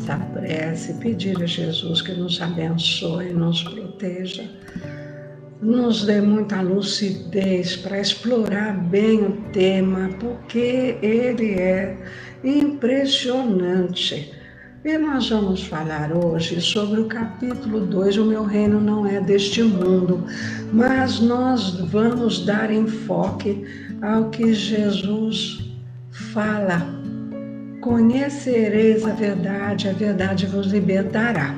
nossa prece, pedir a Jesus que nos abençoe, nos proteja, nos dê muita lucidez para explorar bem o tema, porque ele é impressionante. E nós vamos falar hoje sobre o capítulo 2, O Meu Reino Não É Deste Mundo, mas nós vamos dar enfoque ao que Jesus fala. Conhecereis a verdade vos libertará.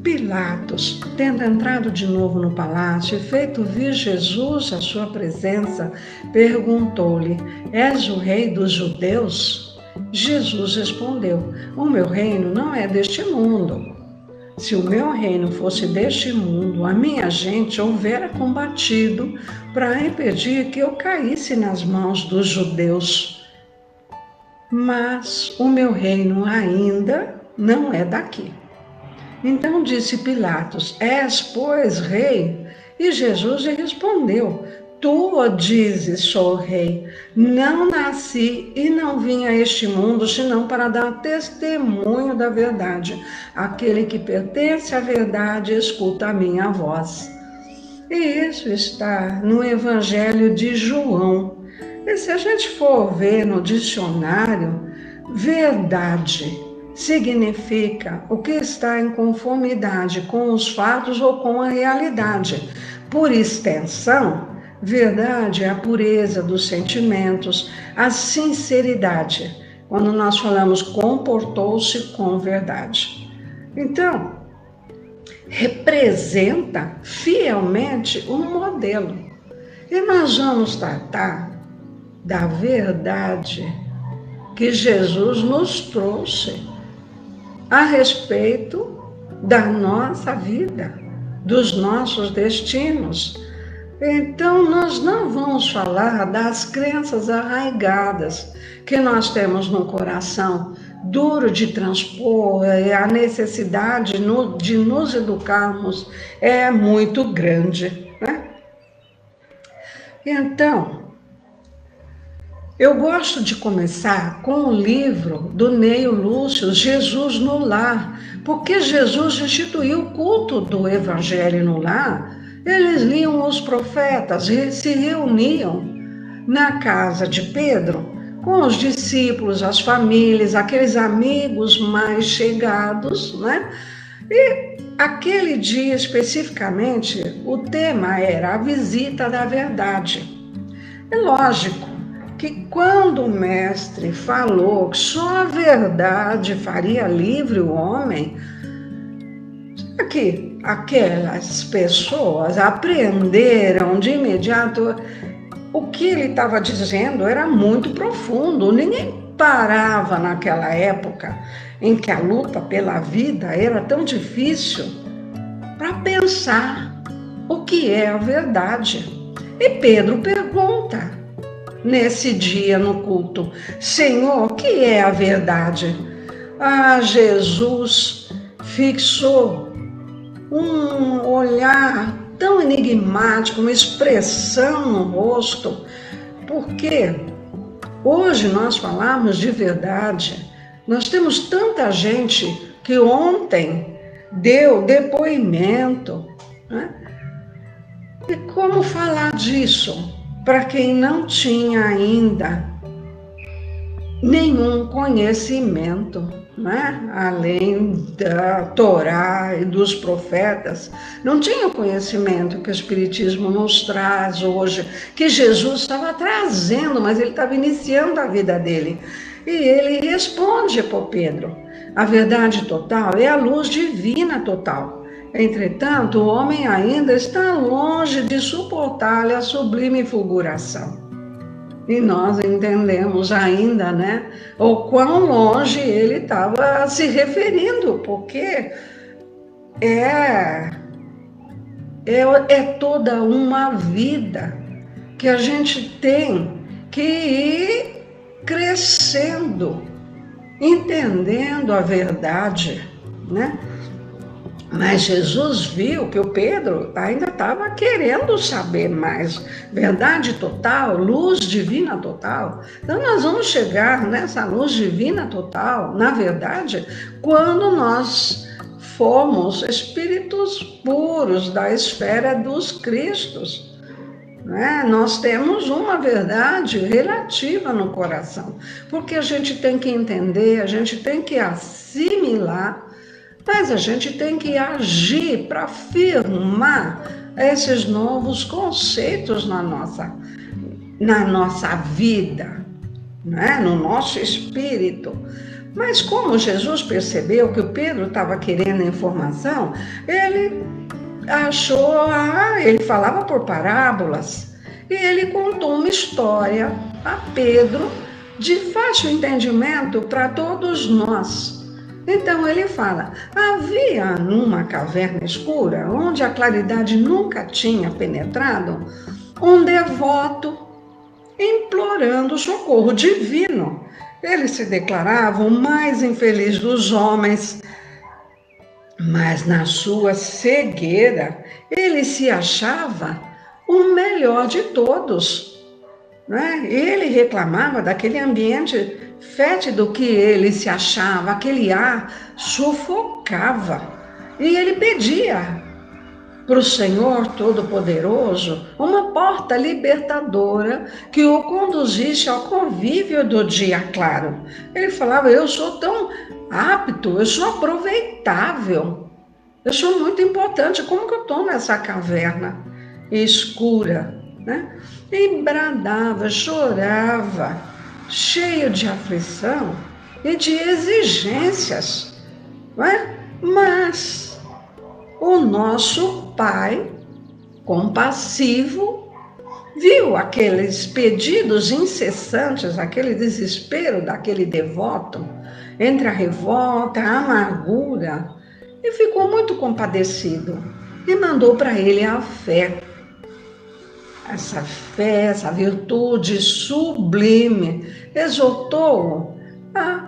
Pilatos, tendo entrado de novo no palácio e feito vir Jesus à sua presença, perguntou-lhe: És o rei dos judeus? Jesus respondeu: O meu reino não é deste mundo. Se o meu reino fosse deste mundo, a minha gente houvera combatido para impedir que eu caísse nas mãos dos judeus. Mas o meu reino ainda não é daqui. Então disse Pilatos: És, pois, rei? E Jesus lhe respondeu: Tu o dizes, sou rei. Não nasci e não vim a este mundo senão para dar testemunho da verdade. Aquele que pertence à verdade escuta a minha voz. E isso está no Evangelho de João. E se a gente for ver no dicionário, verdade significa o que está em conformidade com os fatos ou com a realidade. Por extensão, verdade é a pureza dos sentimentos, a sinceridade. Quando nós falamos comportou-se com verdade. Então, representa fielmente um modelo. E nós vamos tratar da verdade que Jesus nos trouxe a respeito da nossa vida, dos nossos destinos. Então, nós não vamos falar das crenças arraigadas que nós temos no coração, duro de transpor, a necessidade de nos educarmos é muito grande, né? Então, eu gosto de começar com o livro do Neio Lúcio, Jesus no Lar, porque Jesus instituiu o culto do Evangelho no lar. Eles liam os profetas e se reuniam na casa de Pedro com os discípulos, as famílias, aqueles amigos mais chegados, né? E aquele dia especificamente, o tema era a visita da verdade. É lógico que quando o mestre falou que só a verdade faria livre o homem, que aquelas pessoas aprenderam de imediato o que ele estava dizendo era muito profundo. Ninguém parava naquela época em que a luta pela vida era tão difícil para pensar o que é a verdade. E Pedro pergunta nesse dia no culto: Senhor, o que é a verdade? Jesus fixou um olhar tão enigmático, uma expressão no rosto, porque hoje nós falamos de verdade. Nós temos tanta gente que ontem deu depoimento, né? E como falar disso para quem não tinha ainda nenhum conhecimento, né? Além da Torá e dos profetas, não tinha o conhecimento que o Espiritismo nos traz hoje, que Jesus estava trazendo, mas ele estava iniciando a vida dele. E ele responde para Pedro: a verdade total é a luz divina total. Entretanto, o homem ainda está longe de suportar-lhe a sublime fulguração. E nós entendemos ainda, né, o quão longe ele estava se referindo, porque é toda uma vida que a gente tem que ir crescendo, entendendo a verdade, né? Mas Jesus viu que o Pedro ainda estava querendo saber mais. Verdade total, luz divina total. Então nós vamos chegar nessa luz divina total, na verdade, quando nós formos espíritos puros da esfera dos Cristos. Né? Nós temos uma verdade relativa no coração, porque a gente tem que entender, a gente tem que assimilar, mas a gente tem que agir para afirmar esses novos conceitos na nossa vida, né? No nosso espírito. Mas como Jesus percebeu que o Pedro estava querendo informação, ele ele falava por parábolas, e ele contou uma história a Pedro de fácil entendimento para todos nós. Então ele fala, havia numa caverna escura, onde a claridade nunca tinha penetrado, um devoto implorando socorro divino. Ele se declarava o mais infeliz dos homens, mas na sua cegueira ele se achava o melhor de todos. Né? Ele reclamava daquele ambiente fétido que ele se achava, aquele ar sufocava. E ele pedia para o Senhor Todo-Poderoso uma porta libertadora que o conduzisse ao convívio do dia claro. Ele falava, eu sou tão apto, eu sou aproveitável, eu sou muito importante, como que eu estou nessa caverna escura? Né? E bradava, chorava, cheio de aflição e de exigências. Não é? Mas o nosso Pai, compassivo, viu aqueles pedidos incessantes, aquele desespero daquele devoto, entre a revolta, a amargura, e ficou muito compadecido e mandou para ele a fé. Essa fé, essa virtude sublime, exortou-o a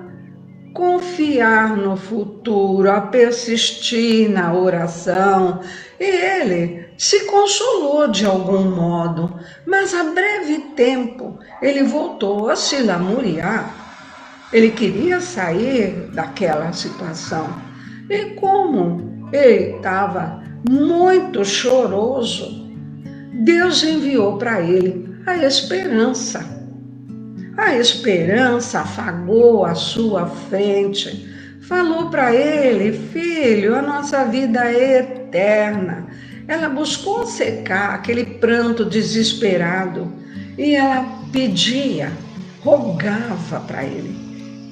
confiar no futuro, a persistir na oração. E ele se consolou de algum modo, mas a breve tempo ele voltou a se lamuriar. Ele queria sair daquela situação. E como ele estava muito choroso, Deus enviou para ele a esperança. A esperança afagou a sua frente, falou para ele, filho, a nossa vida é eterna. Ela buscou secar aquele pranto desesperado e ela pedia, rogava para ele,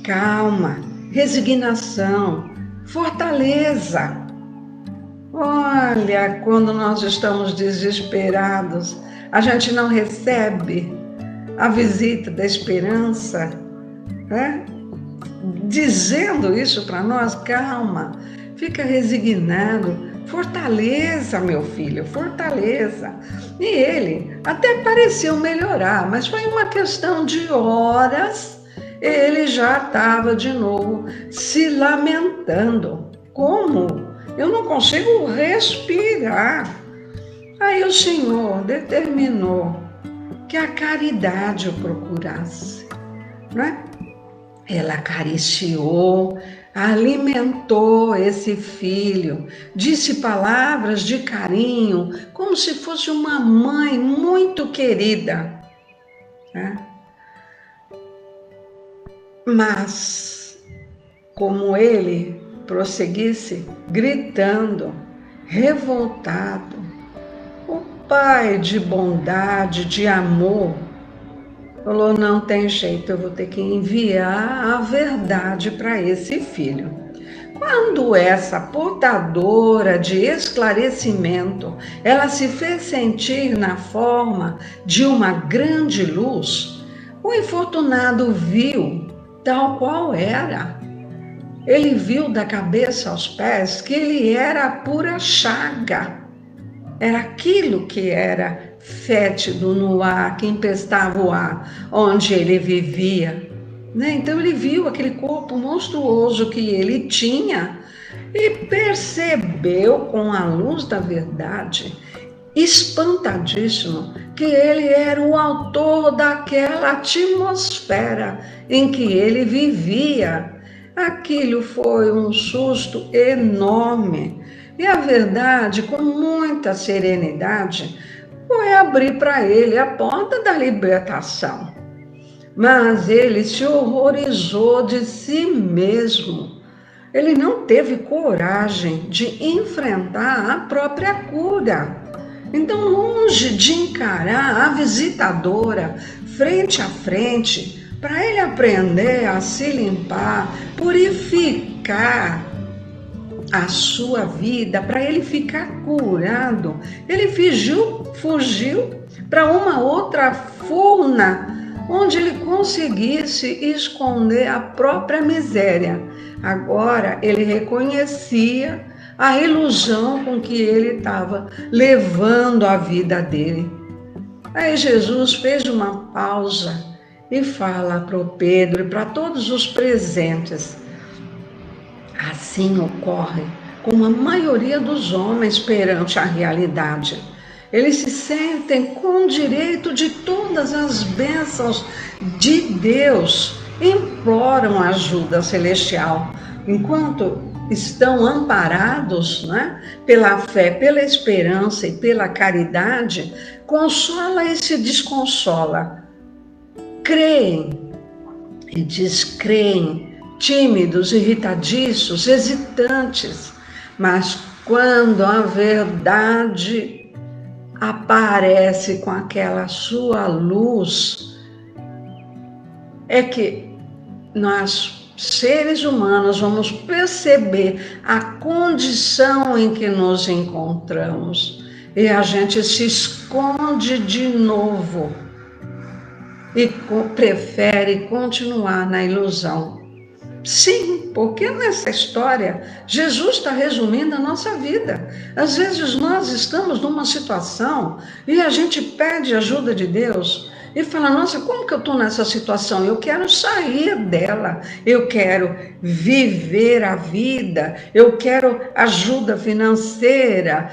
calma, resignação, fortaleza. Olha, quando nós estamos desesperados, a gente não recebe a visita da esperança, né? Dizendo isso para nós, calma, fica resignado, fortaleza, meu filho, fortaleza. E ele até pareceu melhorar, mas foi uma questão de horas, ele já estava de novo se lamentando. Como? Eu não consigo respirar. Aí o Senhor determinou que a caridade o procurasse, né? Ela acariciou, alimentou esse filho, disse palavras de carinho, como se fosse uma mãe muito querida, né? Mas, como ele prosseguisse gritando, revoltado, o Pai de bondade, de amor, falou, não tem jeito, eu vou ter que enviar a verdade para esse filho. Quando essa portadora de esclarecimento, ela se fez sentir na forma de uma grande luz, o infortunado viu tal qual era. Ele viu da cabeça aos pés que ele era a pura chaga. Era aquilo que era fétido no ar, que empestava o ar, onde ele vivia. Né? Então ele viu aquele corpo monstruoso que ele tinha e percebeu com a luz da verdade, espantadíssimo, que ele era o autor daquela atmosfera em que ele vivia. Aquilo foi um susto enorme. E a verdade, com muita serenidade, foi abrir para ele a porta da libertação. Mas ele se horrorizou de si mesmo. Ele não teve coragem de enfrentar a própria cura. Então, longe de encarar a visitadora frente a frente, para ele aprender a se limpar, purificar a sua vida, para ele ficar curado, ele fugiu para uma outra furna, onde ele conseguisse esconder a própria miséria. Agora ele reconhecia a ilusão com que ele estava levando a vida dele. Aí Jesus fez uma pausa e fala para o Pedro e para todos os presentes: assim ocorre com a maioria dos homens perante a realidade. Eles se sentem com direito de todas as bênçãos de Deus, imploram ajuda celestial, enquanto estão amparados, né, pela fé, pela esperança e pela caridade, consola e se desconsola. Creem e descreem, tímidos, irritadiços, hesitantes, mas quando a verdade aparece com aquela sua luz, é que nós, seres humanos, vamos perceber a condição em que nos encontramos e a gente se esconde de novo e prefere continuar na ilusão. Sim, porque nessa história, Jesus está resumindo a nossa vida. Às vezes nós estamos numa situação e a gente pede ajuda de Deus e fala: nossa, como que eu estou nessa situação? Eu quero sair dela, eu quero viver a vida, eu quero ajuda financeira,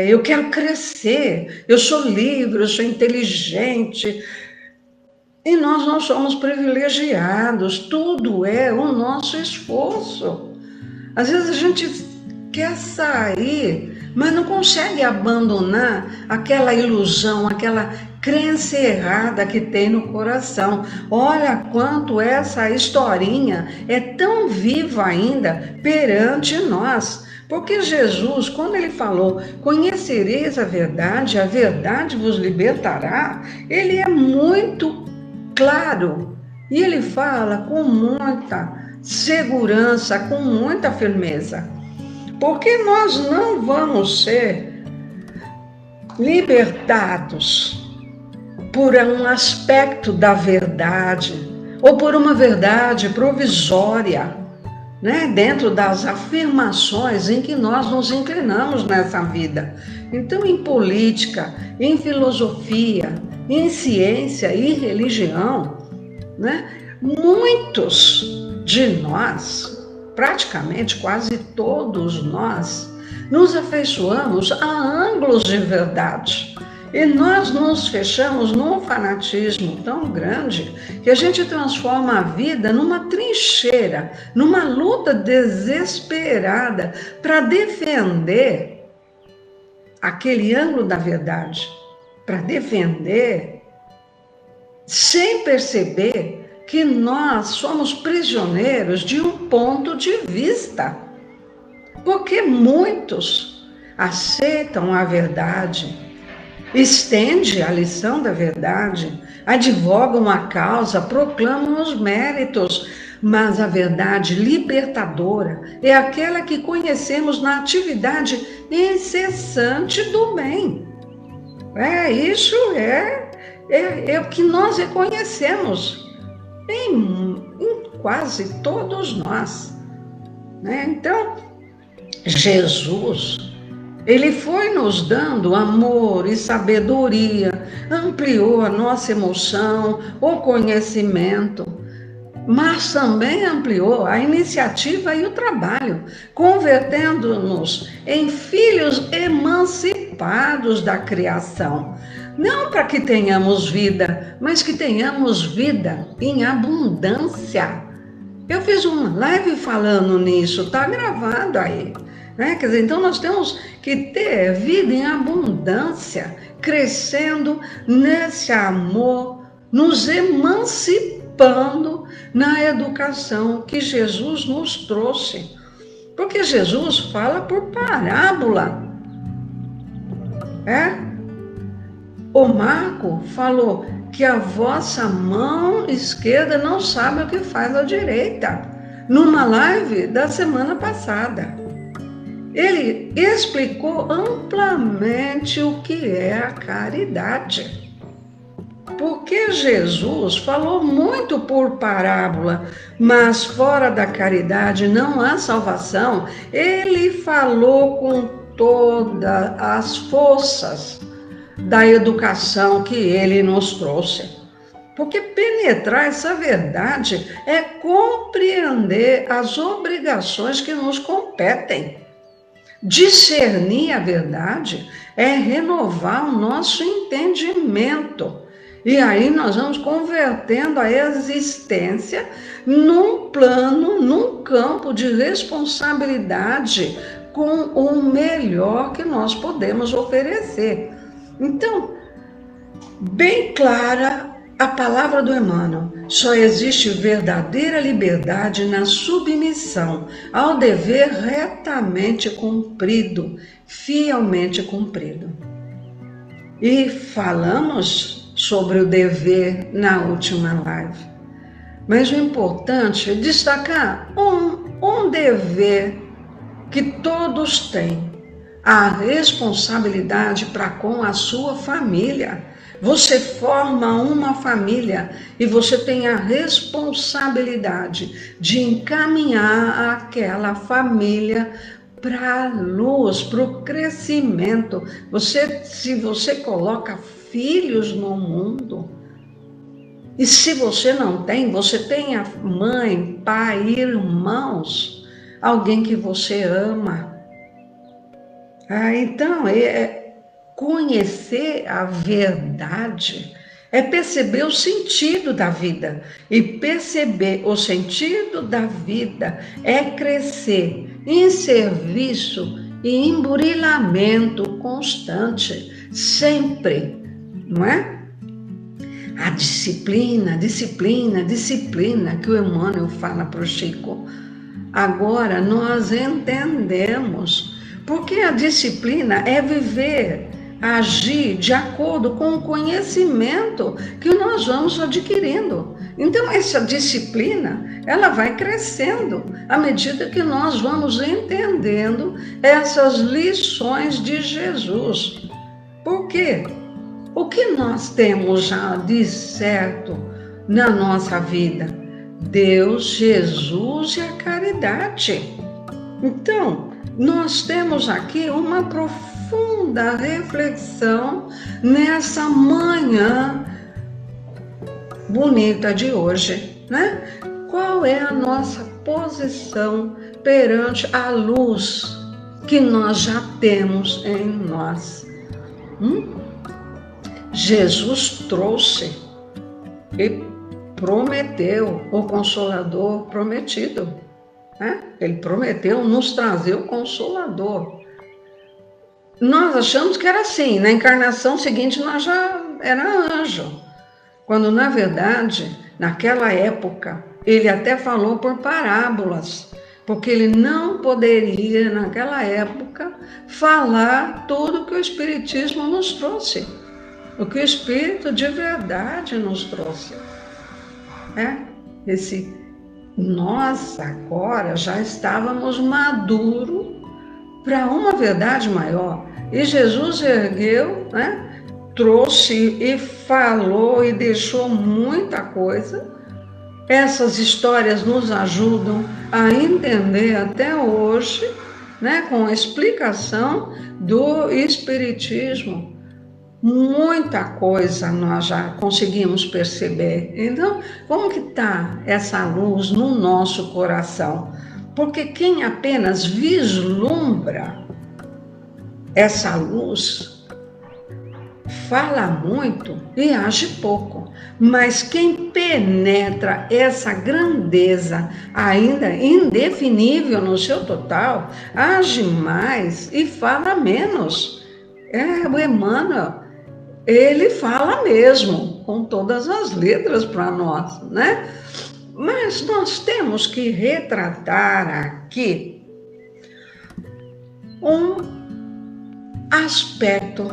eu quero crescer, eu sou livre, eu sou inteligente. E nós não somos privilegiados, tudo é o nosso esforço. Às vezes a gente quer sair, mas não consegue abandonar aquela ilusão, aquela crença errada que tem no coração. Olha quanto essa historinha é tão viva ainda perante nós. Porque Jesus, quando ele falou: conhecereis a verdade vos libertará, ele é muito claro, e ele fala com muita segurança, com muita firmeza, porque nós não vamos ser libertados por um aspecto da verdade, ou por uma verdade provisória, né, dentro das afirmações em que nós nos inclinamos nessa vida. Então, em política, em filosofia, em ciência e religião, né, muitos de nós, praticamente quase todos nós, nos afeiçoamos a ângulos de verdade. E nós nos fechamos num fanatismo tão grande que a gente transforma a vida numa trincheira, numa luta desesperada para defender aquele ângulo da verdade, para defender, sem perceber que nós somos prisioneiros de um ponto de vista. Porque muitos aceitam a verdade, estendem a lição da verdade, advogam a causa, proclamam os méritos, mas a verdade libertadora é aquela que conhecemos na atividade incessante do bem. Isso é o que nós reconhecemos em quase todos nós, né? Então, Jesus, ele foi nos dando amor e sabedoria, ampliou a nossa emoção, o conhecimento, mas também ampliou a iniciativa e o trabalho, convertendo-nos em filhos emancipados da criação. Não para que tenhamos vida, mas que tenhamos vida em abundância. Eu fiz uma live falando nisso, está gravado aí. Né? Quer dizer, então nós temos que ter vida em abundância, crescendo nesse amor, nos emancipando na educação que Jesus nos trouxe. Porque Jesus fala por parábola. O Marco falou que a vossa mão esquerda não sabe o que faz a direita, numa live da semana passada. Ele explicou amplamente o que é a caridade. Porque Jesus falou muito por parábola, mas fora da caridade não há salvação. Ele falou com todas as forças da educação que ele nos trouxe. Porque penetrar essa verdade é compreender as obrigações que nos competem. Discernir a verdade é renovar o nosso entendimento. E aí nós vamos convertendo a existência num plano, num campo de responsabilidade com o melhor que nós podemos oferecer. Então, bem clara a palavra do Emmanuel, só existe verdadeira liberdade na submissão ao dever retamente cumprido, fielmente cumprido. E falamos sobre o dever na última live. Mas o importante é destacar um dever que todos têm, a responsabilidade para com a sua família. Você forma uma família e você tem a responsabilidade de encaminhar aquela família para a luz, para o crescimento. Se você coloca filhos no mundo, e se você não tem, você tem a mãe, pai, irmãos, alguém que você ama. Então, conhecer a verdade é perceber o sentido da vida. E perceber o sentido da vida é crescer em serviço e em burilamento constante, sempre, não é? A disciplina que o Emmanuel fala para o Chico. Agora nós entendemos, porque a disciplina é viver, agir de acordo com o conhecimento que nós vamos adquirindo. Então essa disciplina, ela vai crescendo à medida que nós vamos entendendo essas lições de Jesus. Por quê? O que nós temos já de certo na nossa vida? Deus, Jesus e a caridade. Então, nós temos aqui uma profunda reflexão nessa manhã bonita de hoje, né? Qual é a nossa posição perante a luz que nós já temos em nós? Jesus trouxe e prometeu o Consolador prometido. Ele prometeu nos trazer o Consolador. Nós achamos que era assim, na encarnação seguinte nós já era anjo, quando na verdade, naquela época, ele até falou por parábolas, porque ele não poderia, naquela época, falar tudo que o Espiritismo nos trouxe, o que o Espírito de verdade nos trouxe. Nós agora já estávamos maduros para uma verdade maior. E Jesus ergueu, trouxe e falou e deixou muita coisa. Essas histórias nos ajudam a entender até hoje, com a explicação do Espiritismo, Muita coisa nós já conseguimos perceber. Então, como que está essa luz no nosso coração? Porque quem apenas vislumbra essa luz fala muito e age pouco. Mas quem penetra essa grandeza ainda indefinível no seu total, age mais e fala menos. O Emmanuel, ele fala mesmo, com todas as letras para nós, né? Mas nós temos que retratar aqui um aspecto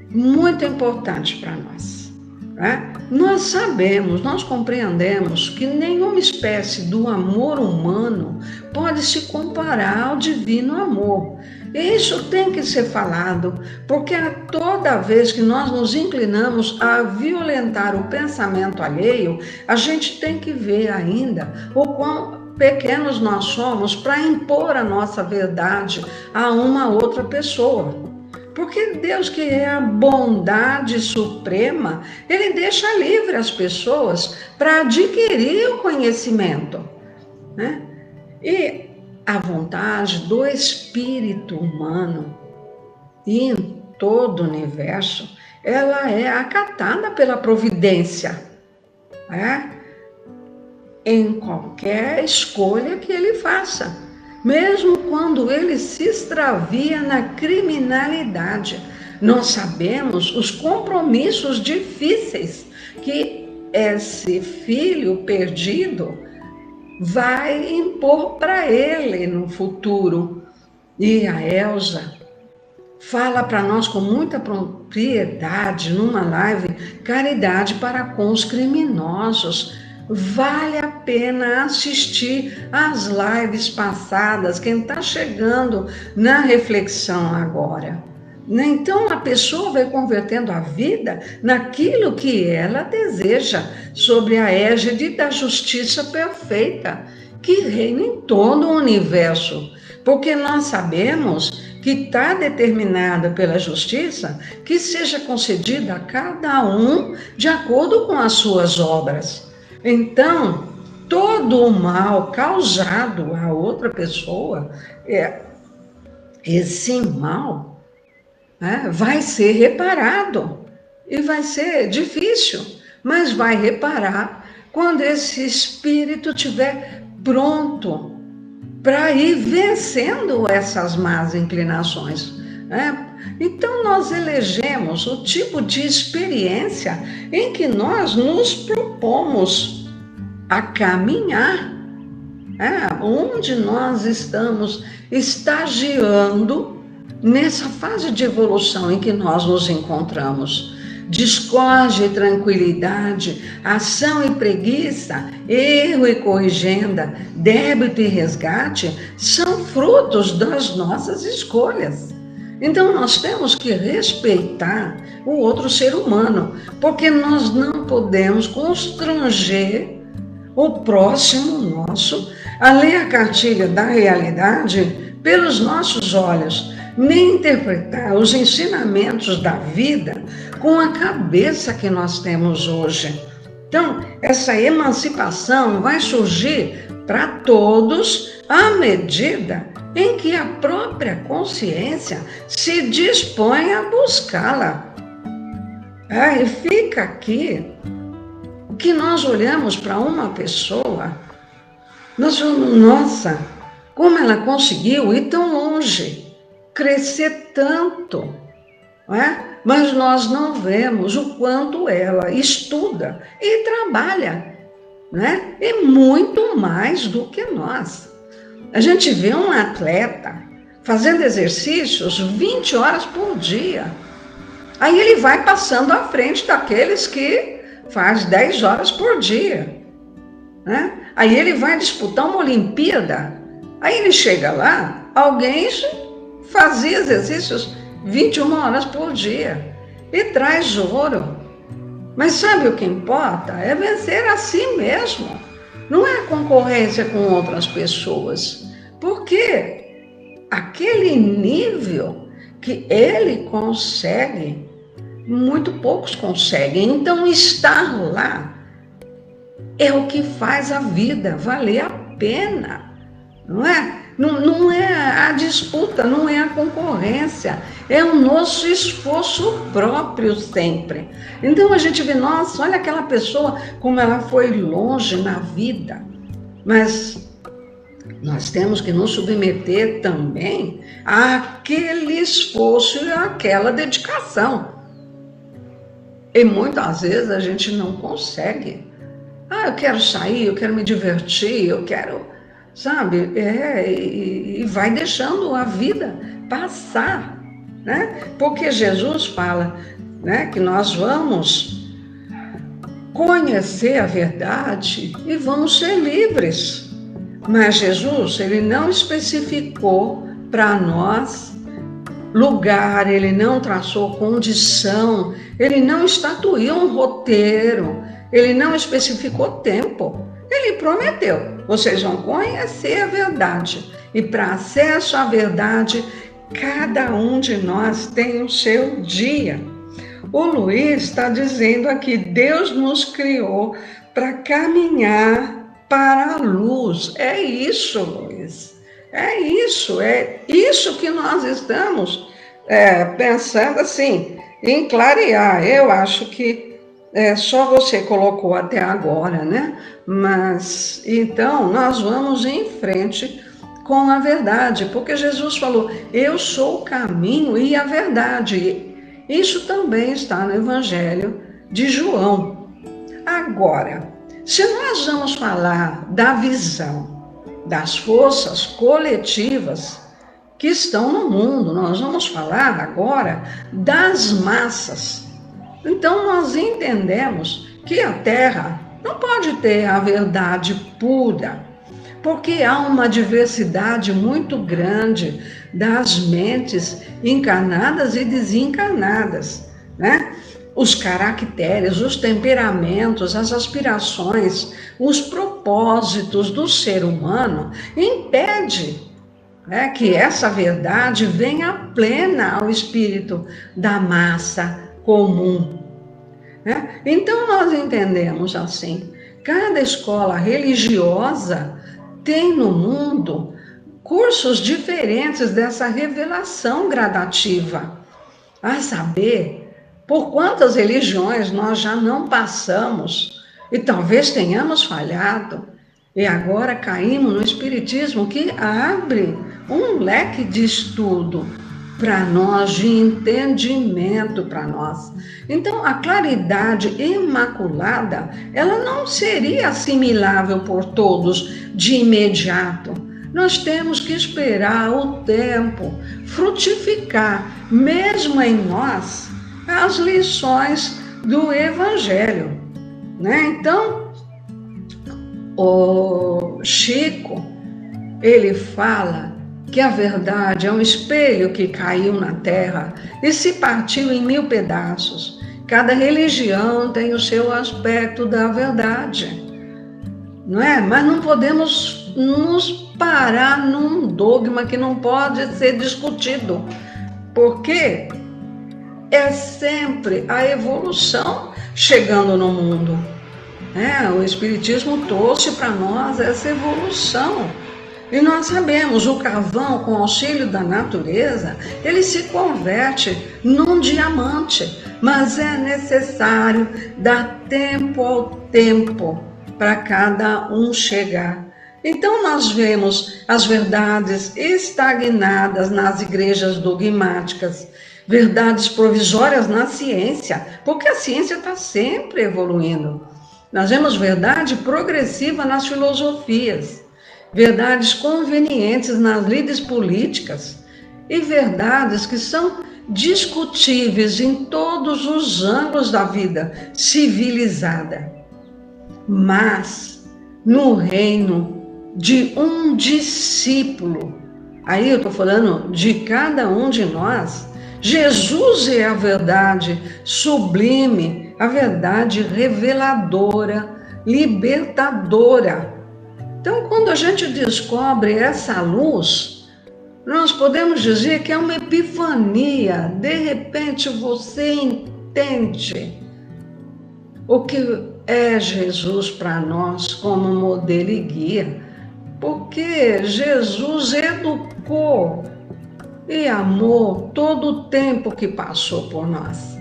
muito importante para nós, né? Nós sabemos, nós compreendemos que nenhuma espécie do amor humano pode se comparar ao divino amor. Isso tem que ser falado, porque toda vez que nós nos inclinamos a violentar o pensamento alheio, a gente tem que ver ainda o quão pequenos nós somos para impor a nossa verdade a uma outra pessoa. Porque Deus, que é a bondade suprema, Ele deixa livre as pessoas para adquirir o conhecimento, né? E a vontade do espírito humano e em todo o universo, ela é acatada pela providência, né? Em qualquer escolha que ele faça, mesmo quando ele se extravia na criminalidade. Nós sabemos os compromissos difíceis que esse filho perdido vai impor para ele no futuro. E a Elza fala para nós com muita propriedade numa live, caridade para com os criminosos. Vale a pena assistir às lives passadas, quem está chegando na reflexão agora. Então a pessoa vai convertendo a vida naquilo que ela deseja, sobre a égide da justiça perfeita, que reina em todo o universo. Porque nós sabemos que está determinada pela justiça que seja concedida a cada um de acordo com as suas obras. Então, todo o mal causado a outra pessoa, esse mal, vai ser reparado. E vai ser difícil, mas vai reparar quando esse espírito estiver pronto para ir vencendo essas más inclinações, né? Então, nós elegemos o tipo de experiência em que nós nos propomos a caminhar, onde nós estamos estagiando nessa fase de evolução em que nós nos encontramos. Discórdia e tranquilidade, ação e preguiça, erro e corrigenda, débito e resgate são frutos das nossas escolhas. Então, nós temos que respeitar o outro ser humano, porque nós não podemos constranger o próximo nosso a ler a cartilha da realidade pelos nossos olhos, nem interpretar os ensinamentos da vida com a cabeça que nós temos hoje. Então, essa emancipação vai surgir para todos à medida em que a própria consciência se dispõe a buscá-la. E fica aqui que nós olhamos para uma pessoa, nós falamos, nossa, como ela conseguiu ir tão longe, crescer tanto, mas nós não vemos o quanto ela estuda e trabalha, e muito mais do que nós. A gente vê um atleta fazendo exercícios 20 horas por dia. Aí ele vai passando à frente daqueles que faz 10 horas por dia. Aí ele vai disputar uma Olimpíada. Aí ele chega lá, alguém fazia exercícios 21 horas por dia e traz ouro. Mas sabe o que importa? É vencer a si mesmo. Não é concorrência com outras pessoas, porque aquele nível que ele consegue, muito poucos conseguem. Então, estar lá é o que faz a vida valer a pena, não é? Não é a disputa, não é a concorrência, é o nosso esforço próprio sempre. Então a gente vê, nossa, olha aquela pessoa como ela foi longe na vida, mas nós temos que nos submeter também àquele esforço e àquela dedicação. E muitas vezes a gente não consegue. Eu quero sair, eu quero me divertir, eu quero, sabe? E vai deixando a vida passar, né? Porque Jesus fala, né, que nós vamos conhecer a verdade e vamos ser livres. Mas Jesus, ele não especificou para nós lugar, ele não traçou condição, ele não estatuiu um roteiro, ele não especificou tempo. Ele prometeu, vocês vão conhecer a verdade. E para acesso à verdade, cada um de nós tem o seu dia. O Luiz está dizendo aqui, Deus nos criou para caminhar para a luz. É isso, Luiz. É isso que nós estamos pensando assim, em clarear. Eu acho que só você colocou até agora, né? Mas, então, nós vamos em frente com a verdade, porque Jesus falou, eu sou o caminho e a verdade. Isso também está no Evangelho de João. Agora, se nós vamos falar da visão das forças coletivas que estão no mundo, nós vamos falar agora das massas. Então, nós entendemos que a Terra não pode ter a verdade pura, porque há uma diversidade muito grande das mentes encarnadas e desencarnadas, né? Os caracteres, os temperamentos, as aspirações, os propósitos do ser humano impede que essa verdade venha plena ao espírito da massa comum. Então nós entendemos assim, cada escola religiosa tem no mundo cursos diferentes dessa revelação gradativa, a saber, por quantas religiões nós já não passamos e talvez tenhamos falhado e agora caímos no Espiritismo, que abre um leque de estudo para nós, de entendimento para nós. Então, a claridade imaculada, ela não seria assimilável por todos de imediato. Nós temos que esperar o tempo frutificar, mesmo em nós, as lições do Evangelho, né? Então, o Chico, ele fala que a verdade é um espelho que caiu na terra e se partiu em 1000 pedaços. Cada religião tem o seu aspecto da verdade, não é? Mas não podemos nos parar num dogma que não pode ser discutido, porque é sempre a evolução chegando no mundo. O Espiritismo trouxe para nós essa evolução. E nós sabemos, o carvão, com auxílio da natureza, ele se converte num diamante. Mas é necessário dar tempo ao tempo para cada um chegar. Então nós vemos as verdades estagnadas nas igrejas dogmáticas, verdades provisórias na ciência, porque a ciência está sempre evoluindo. Nós vemos verdade progressiva nas filosofias, verdades convenientes nas lides políticas e verdades que são discutíveis em todos os ângulos da vida civilizada. Mas no reino de um discípulo, aí eu estou falando de cada um de nós, Jesus é a verdade sublime, a verdade reveladora, libertadora. Então, quando a gente descobre essa luz, Nós podemos dizer que é uma epifania. De repente você entende o que é Jesus para nós como modelo e guia. Porque Jesus educou e amou todo o tempo que passou por nós.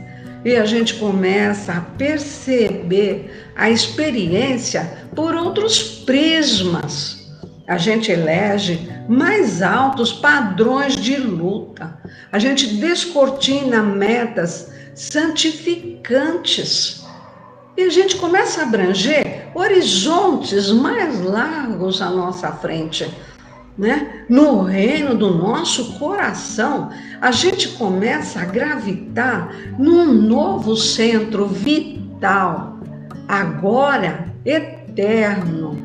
E a gente começa a perceber a experiência por outros prismas. A gente elege mais altos padrões de luta. A gente descortina metas santificantes. E a gente começa a abranger horizontes mais largos à nossa frente. Né? No reino do nosso coração, a gente começa a gravitar num novo centro vital, agora eterno.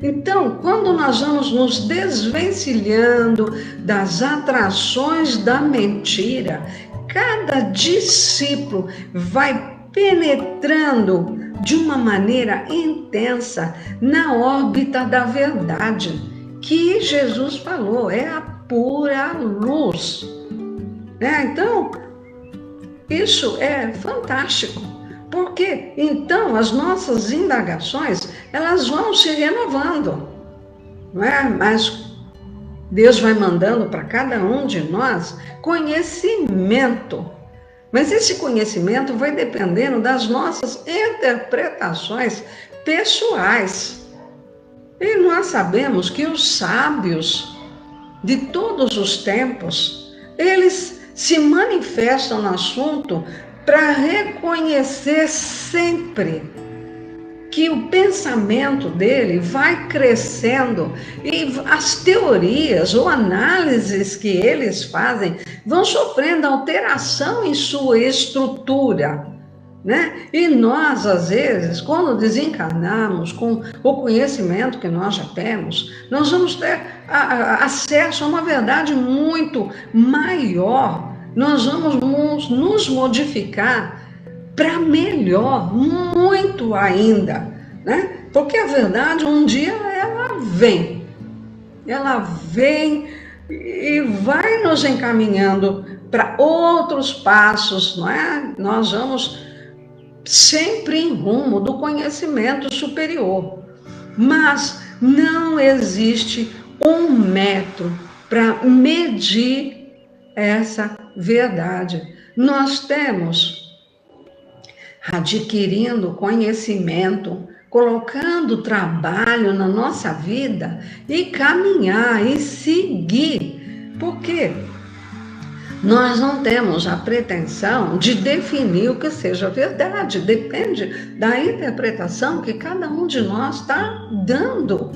Então, quando nós vamos nos desvencilhando das atrações da mentira, cada discípulo vai penetrando de uma maneira intensa na órbita da verdade, que Jesus falou, é a pura luz. Então, isso é fantástico, porque então as nossas indagações, elas vão se renovando, não é? Mas Deus vai mandando para cada um de nós conhecimento. Mas esse conhecimento vai dependendo das nossas interpretações pessoais. E nós sabemos que os sábios de todos os tempos, eles se manifestam no assunto para reconhecer sempre que o pensamento dele vai crescendo e as teorias ou análises que eles fazem vão sofrendo alteração em sua estrutura, né? E nós, às vezes, quando desencarnarmos com o conhecimento que nós já temos, nós vamos ter acesso a uma verdade muito maior. Nós vamos nos modificar para melhor, muito ainda, né? Porque a verdade, um dia, ela vem e vai nos encaminhando para outros passos, não é? Nós vamos sempre em rumo do conhecimento superior, mas não existe um metro para medir essa verdade. Nós temos adquirindo conhecimento, colocando trabalho na nossa vida e caminhar e seguir, porque nós não temos a pretensão de definir o que seja verdade, depende da interpretação que cada um de nós está dando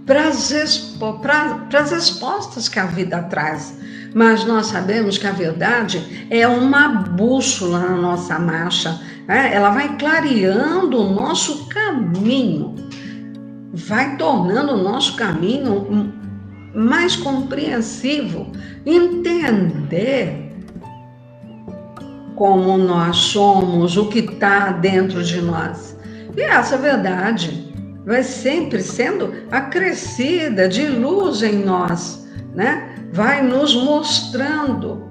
para as respostas que a vida traz. Mas nós sabemos que a verdade é uma bússola na nossa marcha, né? Ela vai clareando o nosso caminho, vai tornando o nosso caminho mais compreensivo, entender como nós somos, o que está dentro de nós. E essa verdade vai sempre sendo acrescida de luz em nós, né? Vai nos mostrando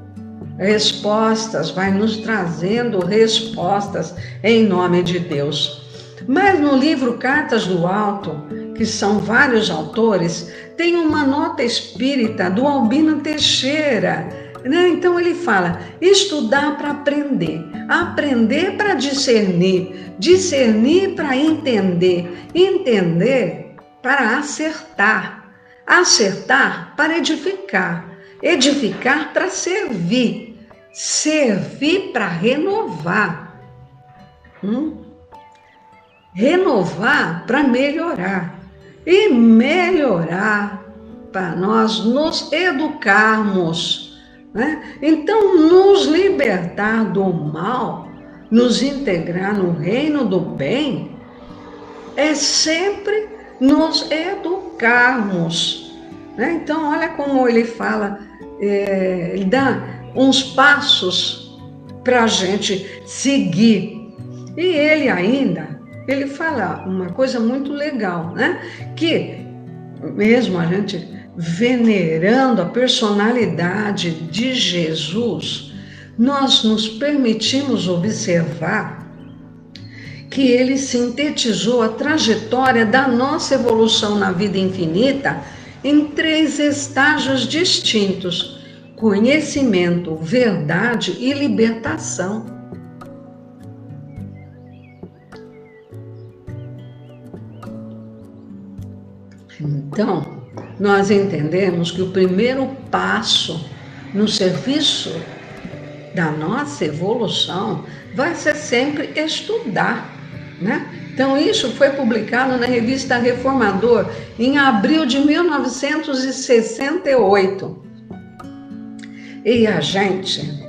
respostas, vai nos trazendo respostas em nome de Deus. Mas no livro Cartas do Alto, que são vários autores, tem uma nota espírita do Albino Teixeira, né? Então ele fala, estudar para aprender, aprender para discernir, discernir para entender, entender para acertar, acertar para edificar, edificar para servir, servir para renovar, renovar para melhorar e melhorar para nós nos educarmos, né? Então, nos libertar do mal, nos integrar no reino do bem, é sempre nos educarmos, né? Então, olha como ele fala, ele dá uns passos para a gente seguir. E ele fala uma coisa muito legal, né? Que mesmo a gente venerando a personalidade de Jesus, nós nos permitimos observar que ele sintetizou a trajetória da nossa evolução na vida infinita em 3 estágios distintos: conhecimento, verdade e libertação. Então, nós entendemos que o primeiro passo no serviço da nossa evolução vai ser sempre estudar, né? Então, isso foi publicado na revista Reformador em abril de 1968. E a gente,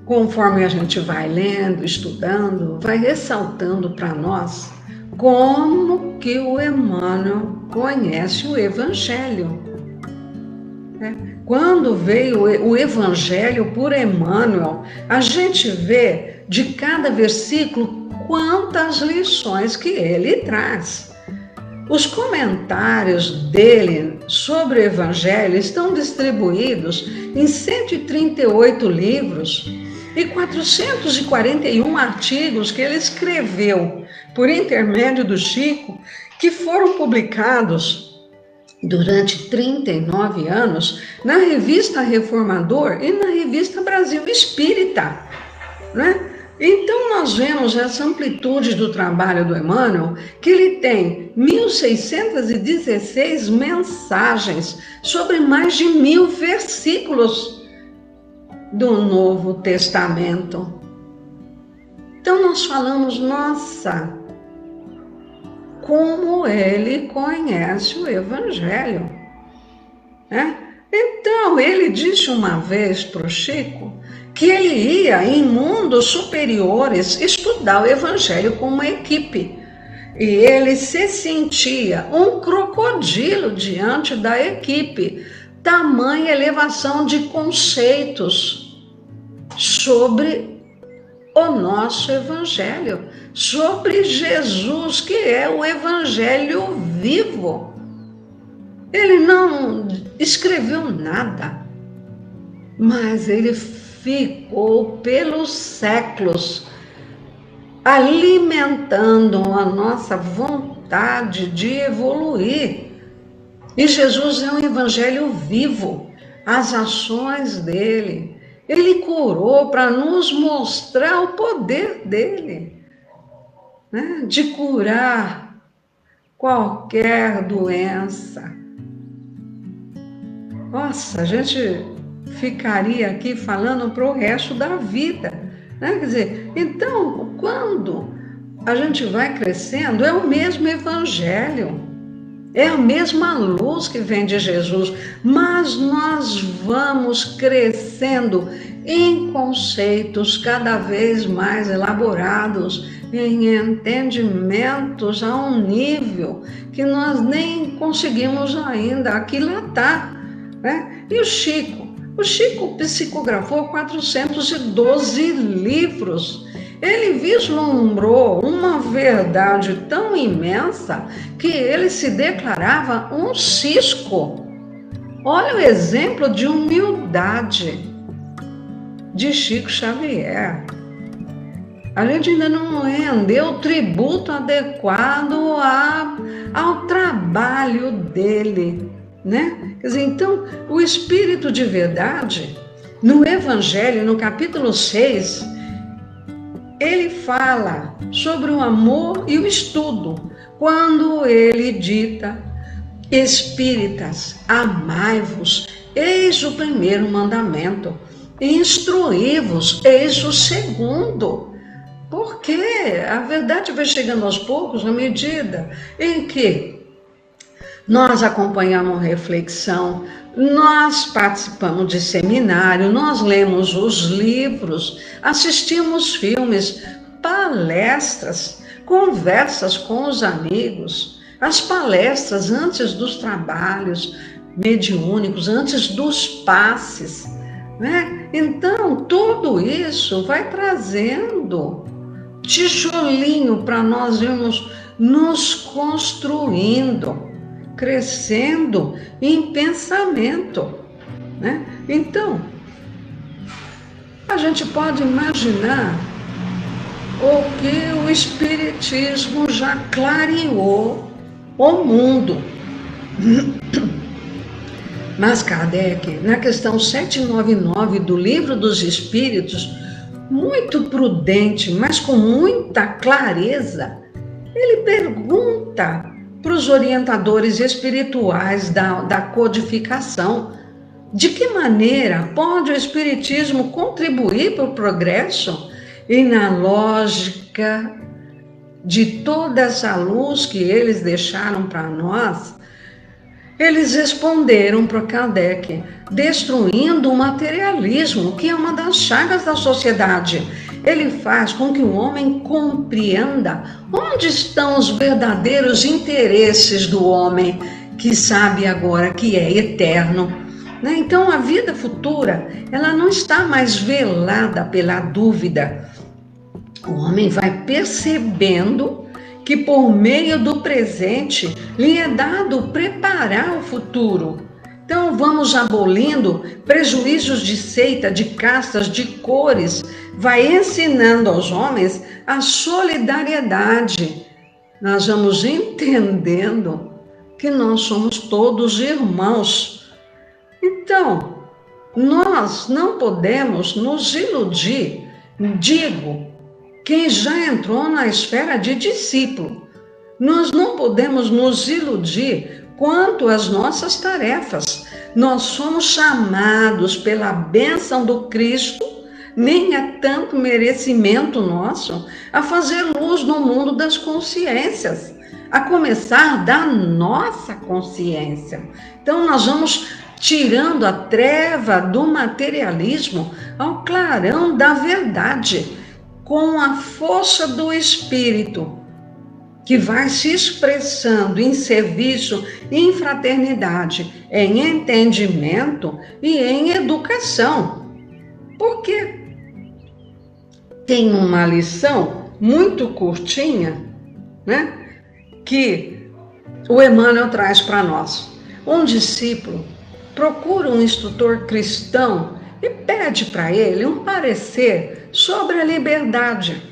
conforme a gente vai lendo, estudando, vai ressaltando para nós como que o Emmanuel conhece o Evangelho. Quando veio o Evangelho por Emmanuel, a gente vê de cada versículo quantas lições que ele traz. Os comentários dele sobre o Evangelho estão distribuídos em 138 livros e 441 artigos que ele escreveu por intermédio do Chico, que foram publicados durante 39 anos na revista Reformador e na revista Brasil Espírita, né? Então nós vemos essa amplitude do trabalho do Emmanuel, que ele tem 1.616 mensagens sobre mais de 1.000 versículos do Novo Testamento. Então nós falamos, nossa, como ele conhece o Evangelho, né? Então, ele disse uma vez para o Chico que ele ia em mundos superiores estudar o Evangelho com uma equipe. E ele se sentia um crocodilo diante da equipe, tamanha elevação de conceitos sobre o nosso Evangelho, sobre Jesus, que é o Evangelho vivo. Ele não escreveu nada, mas ele ficou pelos séculos alimentando a nossa vontade de evoluir. E Jesus é um Evangelho vivo, as ações dele. Ele curou para nos mostrar o poder dele, né? De curar qualquer doença. Nossa, a gente ficaria aqui falando para o resto da vida, né? Quer dizer, então, quando a gente vai crescendo, é o mesmo Evangelho, é a mesma luz que vem de Jesus, mas nós vamos crescendo em conceitos cada vez mais elaborados, em entendimentos a um nível que nós nem conseguimos ainda aquilatar, né? E o Chico psicografou 412 livros. Ele vislumbrou uma verdade tão imensa que ele se declarava um cisco. Olha o exemplo de humildade de Chico Xavier. A gente ainda não rendeu o tributo adequado ao trabalho dele, né? Quer dizer, então, o Espírito de Verdade, no Evangelho, no capítulo 6, ele fala sobre o amor e o estudo, quando ele dita: Espíritas, amai-vos, eis o primeiro mandamento, instruí-vos, eis o segundo. Porque a verdade vai chegando aos poucos, na medida em que nós acompanhamos reflexão, nós participamos de seminário, nós lemos os livros, assistimos filmes, palestras, conversas com os amigos, as palestras antes dos trabalhos mediúnicos, antes dos passes, né? Então, tudo isso vai trazendo tijolinho para nós irmos nos construindo. crescendo em pensamento, né? Então, a gente pode imaginar o que o Espiritismo já clareou o mundo. Mas Kardec, na questão 799 do Livro dos Espíritos, muito prudente, mas com muita clareza, ele pergunta para os orientadores espirituais da codificação de que maneira pode o Espiritismo contribuir para o progresso e na lógica de toda essa luz que eles deixaram para nós. Eles responderam para Kardec, destruindo o materialismo, que é uma das chagas da sociedade. Ele faz com que o homem compreenda onde estão os verdadeiros interesses do homem, que sabe agora que é eterno. Então, a vida futura, ela não está mais velada pela dúvida. O homem vai percebendo que por meio do presente lhe é dado preparar o futuro. Então vamos abolindo prejuízos de seita, de castas, de cores, vai ensinando aos homens a solidariedade. Nós vamos entendendo que nós somos todos irmãos. Então, nós não podemos nos iludir, digo, quem já entrou na esfera de discípulo. Nós não podemos nos iludir quanto às nossas tarefas. Nós somos chamados pela bênção do Cristo, nem é tanto merecimento nosso, a fazer luz no mundo das consciências, a começar da nossa consciência. Então nós vamos tirando a treva do materialismo ao clarão da verdade, com a força do Espírito, que vai se expressando em serviço, em fraternidade, em entendimento e em educação. Porque tem uma lição muito curtinha, né, que o Emmanuel traz para nós. Um discípulo procura um instrutor cristão e pede para ele um parecer sobre a liberdade.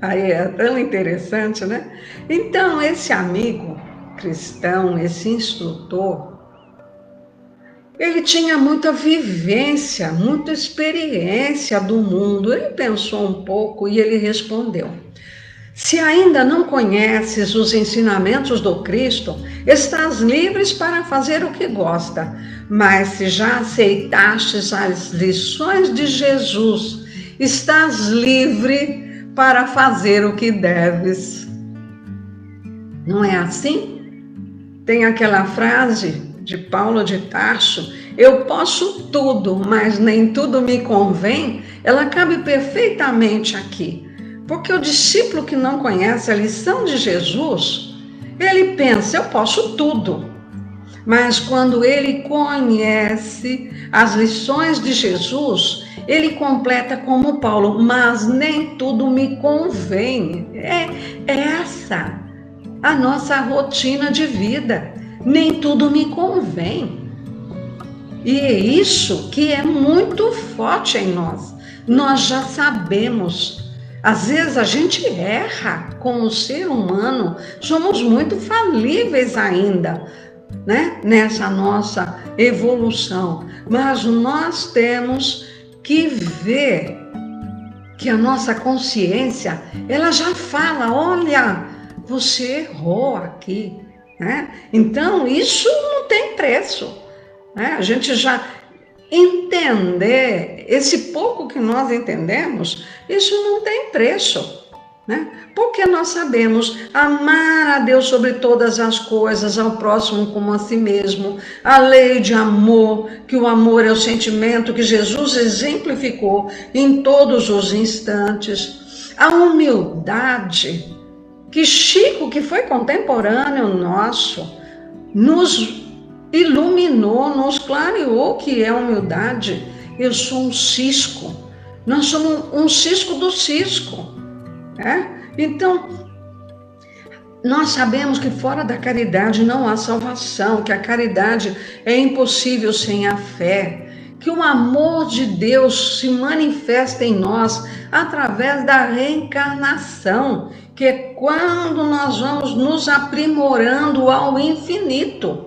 Aí é tão interessante, né? Então, esse amigo cristão, esse instrutor, ele tinha muita vivência, muita experiência do mundo. Ele pensou um pouco e ele respondeu: se ainda não conheces os ensinamentos do Cristo, estás livres para fazer o que gosta. Mas se já aceitastes as lições de Jesus, estás livre para fazer o que deves. Não é assim? Tem aquela frase de Paulo de Tarso: eu posso tudo, mas nem tudo me convém. Ela cabe perfeitamente aqui. Porque o discípulo que não conhece a lição de Jesus, ele pensa, eu posso tudo. Mas quando ele conhece as lições de Jesus, ele completa como Paulo, mas nem tudo me convém. É essa a nossa rotina de vida. Nem tudo me convém. E é isso que é muito forte em nós. Nós já sabemos. Às vezes a gente erra com o ser humano, somos muito falíveis ainda, né? Nessa nossa evolução. Mas nós temos que ver que a nossa consciência, ela já fala, olha, você errou aqui, né? Então isso não tem preço, né? A gente já entender, esse pouco que nós entendemos, isso não tem preço, né? Porque nós sabemos amar a Deus sobre todas as coisas, ao próximo como a si mesmo, a lei de amor, que o amor é o sentimento que Jesus exemplificou em todos os instantes, a humildade, que Chico, que foi contemporâneo nosso, nos iluminou, nos clareou que é humildade. Eu sou um cisco, nós somos um cisco do cisco, né? Então, Nós sabemos que fora da caridade não há salvação, que a caridade é impossível sem a fé, que o amor de Deus se manifesta em nós através da reencarnação, que é quando nós vamos nos aprimorando ao infinito.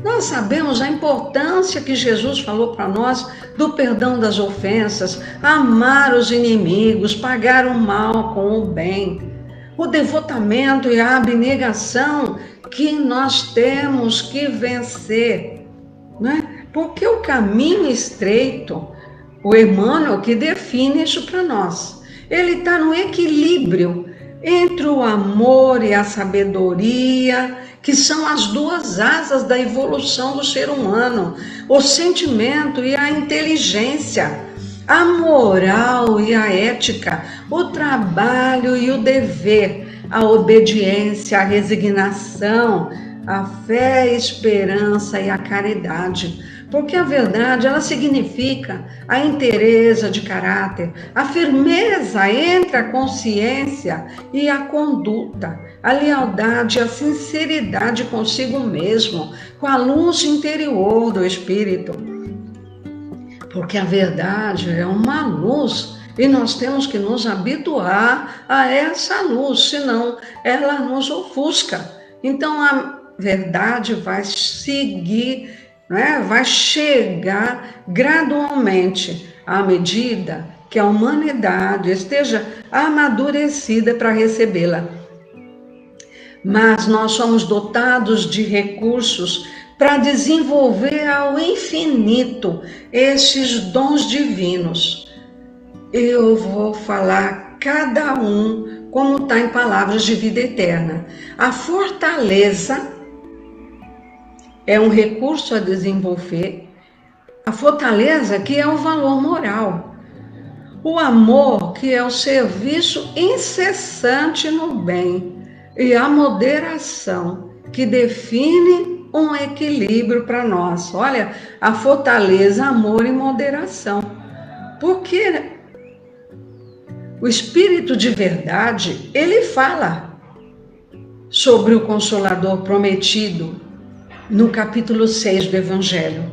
Nós sabemos a importância que Jesus falou para nós do perdão das ofensas, amar os inimigos, pagar o mal com o bem. O devotamento e a abnegação que nós temos que vencer, né? Porque o caminho estreito, o Emmanuel que define isso para nós, ele está no equilíbrio entre o amor e a sabedoria, que são as duas asas da evolução do ser humano, o sentimento e a inteligência, a moral e a ética, o trabalho e o dever, a obediência, a resignação, a fé, a esperança e a caridade. Porque a verdade, ela significa a inteireza de caráter, a firmeza entre a consciência e a conduta, a lealdade e a sinceridade consigo mesmo, com a luz interior do espírito. Porque a verdade é uma luz e nós temos que nos habituar a essa luz, senão ela nos ofusca. Então a verdade vai seguir, né? Vai chegar gradualmente à medida que a humanidade esteja amadurecida para recebê-la. Mas nós somos dotados de recursos para desenvolver ao infinito esses dons divinos. Eu vou falar cada um como está em Palavras de Vida Eterna. A fortaleza é um recurso a desenvolver, a fortaleza que é o valor moral, o amor que é o serviço incessante no bem e a moderação que define um equilíbrio para nós. Olha, a fortaleza, amor e moderação. Porque o Espírito de verdade, ele fala sobre o Consolador prometido no capítulo 6 do Evangelho.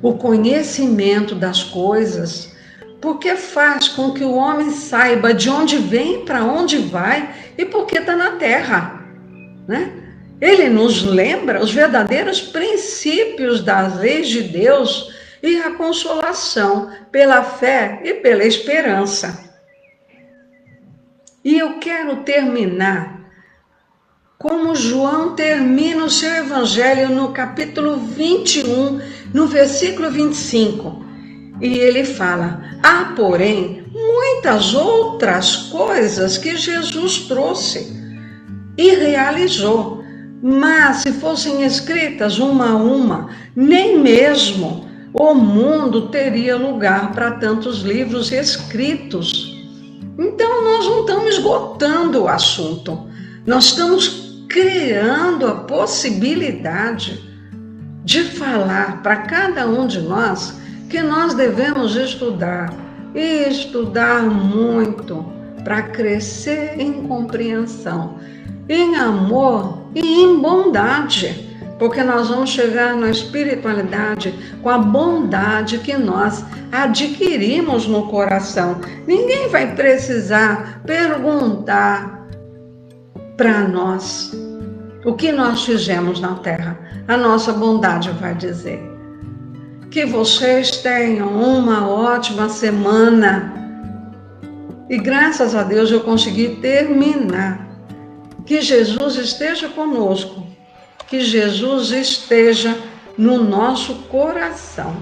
O conhecimento das coisas, porque faz com que o homem saiba de onde vem, para onde vai e por que está na terra, né? Ele nos lembra os verdadeiros princípios das leis de Deus e a consolação pela fé e pela esperança. E eu quero terminar como João termina o seu evangelho no capítulo 21, no versículo 25. E ele fala: há, porém, muitas outras coisas que Jesus trouxe e realizou, mas se fossem escritas uma a uma, nem mesmo o mundo teria lugar para tantos livros escritos. Então nós não estamos esgotando o assunto, nós estamos criando a possibilidade de falar para cada um de nós que nós devemos estudar, e estudar muito, para crescer em compreensão, em amor e em bondade, porque nós vamos chegar na espiritualidade com a bondade que nós adquirimos no coração. Ninguém vai precisar perguntar para nós o que nós fizemos na terra. A nossa bondade vai dizer. Que vocês tenham uma ótima semana. E graças a Deus eu consegui terminar. Que Jesus esteja conosco. Que Jesus esteja no nosso coração.